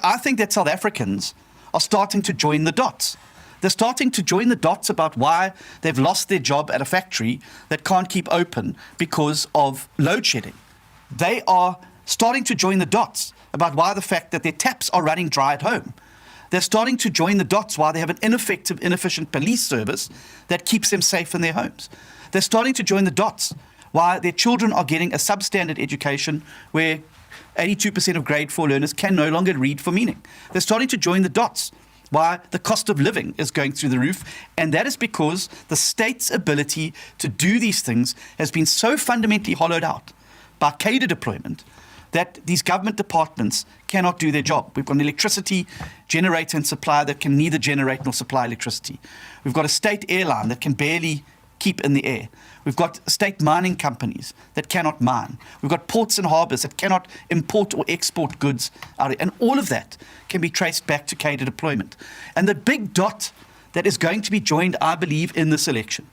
I think that South Africans are starting to join the dots. They're starting to join the dots about why they've lost their job at a factory that can't keep open because of load shedding. They are starting to join the dots about why the fact that their taps are running dry at home. They're starting to join the dots why they have an ineffective, inefficient police service that keeps them safe in their homes. They're starting to join the dots why their children are getting a substandard education where 82% of grade 4 learners can no longer read for meaning. They're starting to join the dots why the cost of living is going through the roof, and that is because the state's ability to do these things has been so fundamentally hollowed out by cadre deployment that these government departments cannot do their job. We've got an electricity generator and supplier that can neither generate nor supply electricity. We've got a state airline that can barely keep in the air. We've got state mining companies that cannot mine. We've got ports and harbours that cannot import or export goods out. And all of that can be traced back to cadre deployment. And the big dot that is going to be joined, I believe, in this election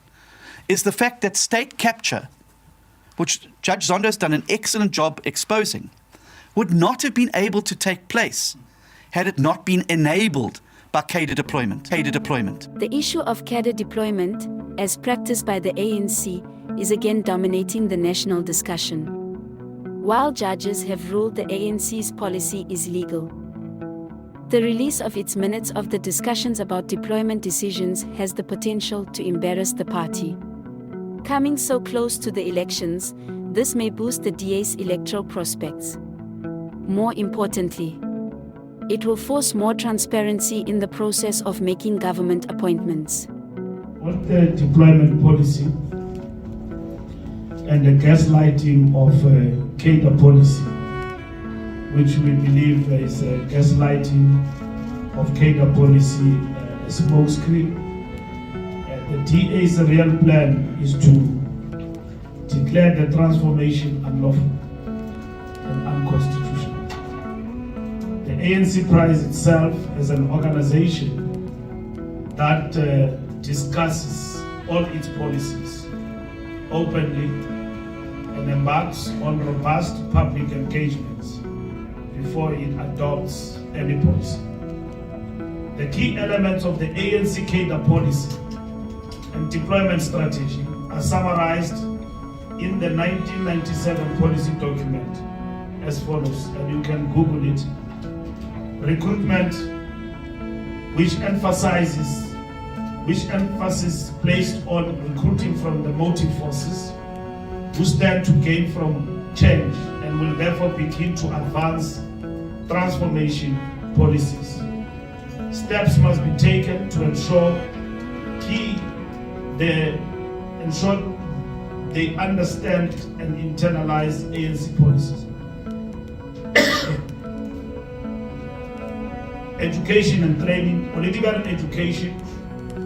is the fact that state capture, which Judge Zondo has done an excellent job exposing, would not have been able to take place had it not been enabled by cadre deployment. The issue of cadre deployment, as practiced by the ANC, is again dominating the national discussion. While judges have ruled the ANC's policy is legal, the release of its minutes of the discussions about deployment decisions has the potential to embarrass the party. Coming so close to the elections, this may boost the DA's electoral prospects. More importantly, it will force more transparency in the process of making government appointments. What the deployment policy and the gaslighting of cadre policy, which we believe is gaslighting of cadre policy, a smokescreen. The DA's real plan is to declare the transformation unlawful and unconstitutional. The ANC prides itself as an organization that discusses all its policies openly and embarks on robust public engagements before it adopts any policy. The key elements of the ANC Cadre Policy and deployment strategy are summarized in the 1997 policy document as follows, and you can Google it. Recruitment, which emphasis placed on recruiting from the motive forces who stand to gain from change and will therefore begin to advance transformation policies. Steps must be taken to ensure they understand and internalize ANC policies. Education and training, political education,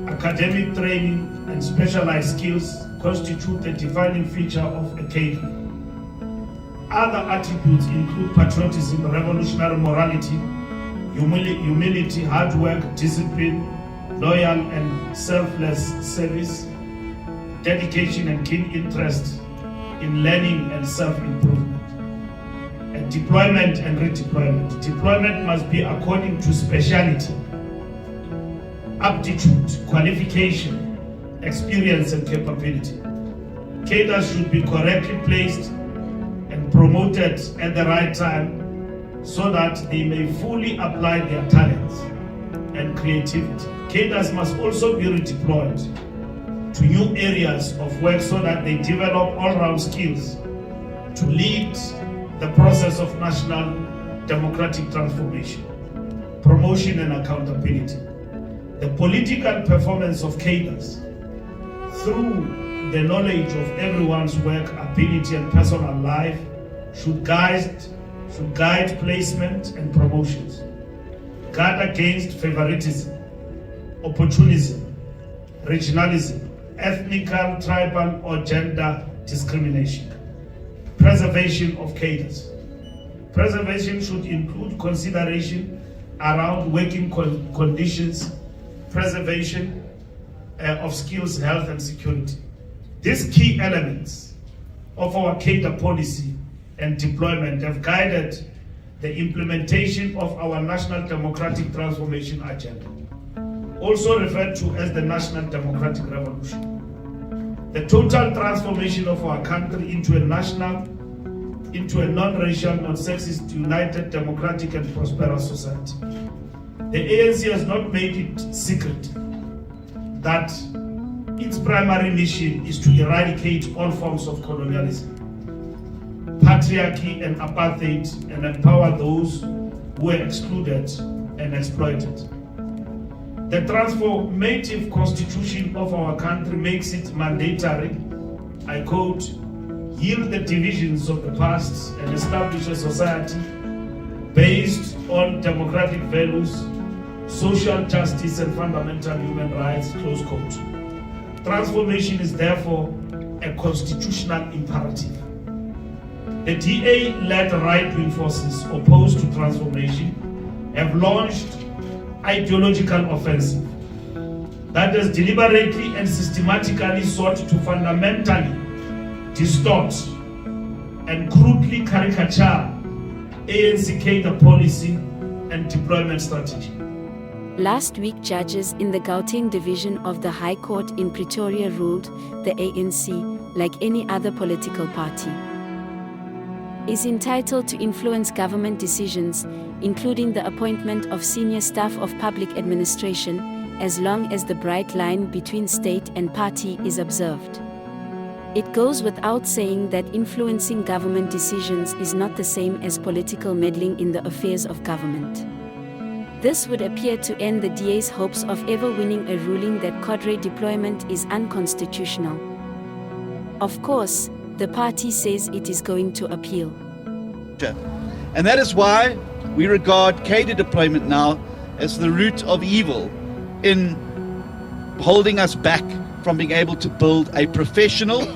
academic training, and specialized skills constitute the defining feature of a cadre. Other attributes include patriotism, revolutionary morality, humility, hard work, discipline, loyal and selfless service, dedication and keen interest in learning and self-improvement. And deployment and redeployment. Deployment must be according to speciality, aptitude, qualification, experience and capability. Cadres should be correctly placed and promoted at the right time so that they may fully apply their talents and creativity. Cadres must also be redeployed to new areas of work so that they develop all-round skills to lead the process of national democratic transformation, promotion and accountability. The political performance of cadres through the knowledge of everyone's work, ability and personal life should guide placement and promotions. Guard against favoritism, opportunism, regionalism, ethnical, tribal or gender discrimination. Preservation of cadres. Preservation should include consideration around working conditions, preservation of skills, health and security. These key elements of our cadre policy and deployment have guided the the implementation of our National Democratic Transformation Agenda, also referred to as the National Democratic Revolution. The total transformation of our country into a non-racial, non-sexist, united, democratic and prosperous society. The ANC has not made it secret that its primary mission is to eradicate all forms of colonialism, patriarchy and apartheid, and empower those who were excluded and exploited. The transformative constitution of our country makes it mandatory, I quote, "heal the divisions of the past and establish a society based on democratic values, social justice and fundamental human rights," close quote. Transformation is therefore a constitutional imperative. The DA-led right-wing forces opposed to transformation have launched ideological offensive that has deliberately and systematically sought to fundamentally distort and crudely caricature ANC Cadre Policy and deployment strategy. Last week, judges in the Gauteng division of the High Court in Pretoria ruled the ANC, like any other political party, is entitled to influence government decisions, including the appointment of senior staff of public administration, as long as the bright line between state and party is observed. It goes without saying that influencing government decisions is not the same as political meddling in the affairs of government. This would appear to end the DA's hopes of ever winning a ruling that cadre deployment is unconstitutional. Of course, the party says it is going to appeal. And that is why we regard cadre deployment now as the root of evil in holding us back from being able to build a professional,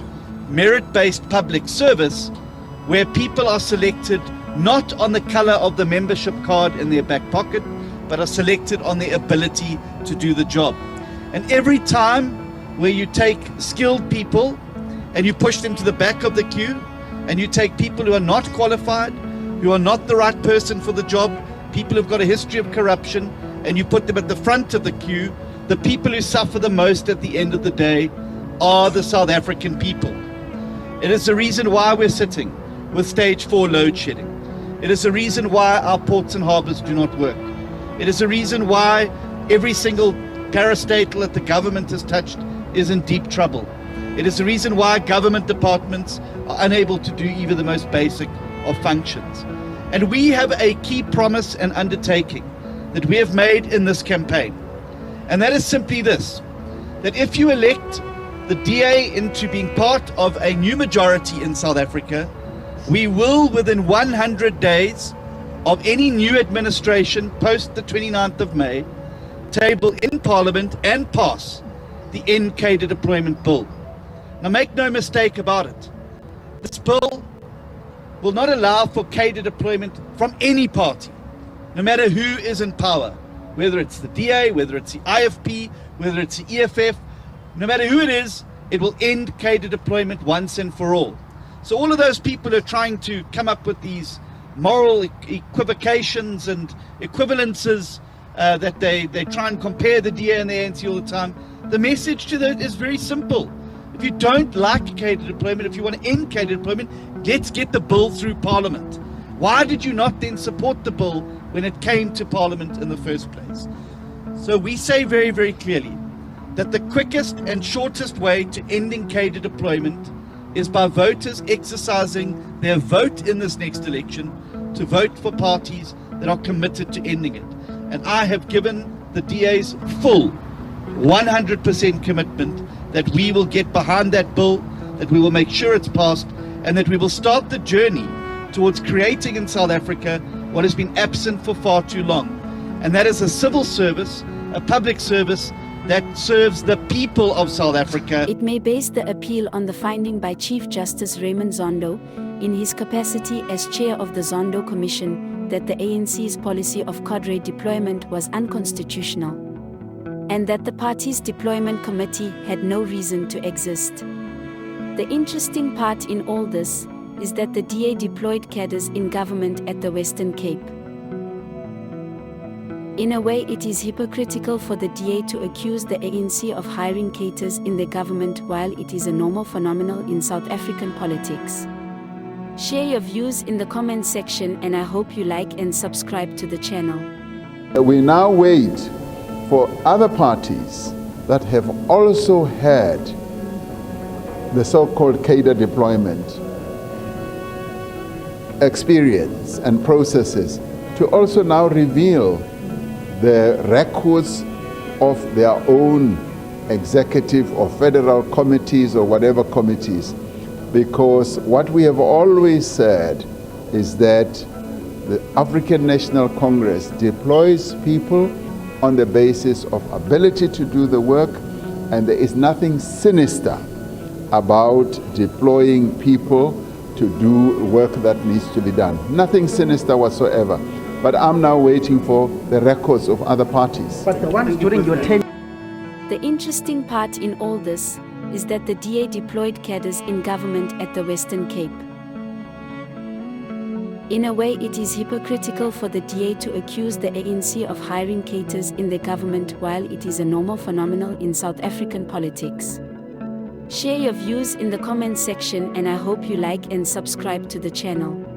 merit-based public service where people are selected not on the color of the membership card in their back pocket, but are selected on their ability to do the job. And every time where you take skilled people and you push them to the back of the queue, and you take people who are not qualified, who are not the right person for the job, people who've got a history of corruption, and you put them at the front of the queue, the people who suffer the most at the end of the day are the South African people. It is the reason why we're sitting with stage 4 load shedding. It is the reason why our ports and harbors do not work. It is the reason why every single parastatal that the government has touched is in deep trouble. It is the reason why government departments are unable to do even the most basic of functions. And we have a key promise and undertaking that we have made in this campaign. And that is simply this, that if you elect the DA into being part of a new majority in South Africa, we will, within 100 days of any new administration post the 29th of May, table in Parliament and pass the End Cadre Deployment Bill. Now make no mistake about it. This bill will not allow for cadre deployment from any party, no matter who is in power, whether it's the DA, whether it's the IFP, whether it's the EFF, no matter who it is, it will end cadre deployment once and for all. So all of those people who are trying to come up with these moral equivocations and equivalences that they try and compare the DA and the ANC all the time, the message to that is very simple. If you don't like cadre deployment, if you want to end cadre deployment, let's get the bill through Parliament. Why did you not then support the bill when it came to Parliament in the first place? So we say very, very clearly that the quickest and shortest way to ending cadre deployment is by voters exercising their vote in this next election to vote for parties that are committed to ending it. And I have given the DA's full 100% commitment that we will get behind that bill, that we will make sure it's passed, and that we will start the journey towards creating in South Africa what has been absent for far too long. And that is a civil service, a public service that serves the people of South Africa. It may base the appeal on the finding by Chief Justice Raymond Zondo, in his capacity as chair of the Zondo Commission, that the ANC's policy of cadre deployment was unconstitutional, and that the party's deployment committee had no reason to exist. The interesting part in all this is that the DA deployed cadres in government at the Western Cape. In a way, it is hypocritical for the DA to accuse the ANC of hiring cadres in their government while it is a normal phenomenon in South African politics. Share your views in the comment section, and I hope you like and subscribe to the channel. We now wait for other parties that have also had the so-called cadre deployment experience and processes to also now reveal the records of their own executive or federal committees or whatever committees. Because what we have always said is that the African National Congress deploys people on the basis of ability to do the work, and there is nothing sinister about deploying people to do work that needs to be done. Nothing sinister whatsoever. But I'm now waiting for the records of other parties. But the ones during your tenure. The interesting part in all this is that the DA deployed cadres in government at the Western Cape. In a way, it is hypocritical for the DA to accuse the ANC of hiring cadres in their government while it is a normal phenomenon in South African politics. Share your views in the comment section, and I hope you like and subscribe to the channel.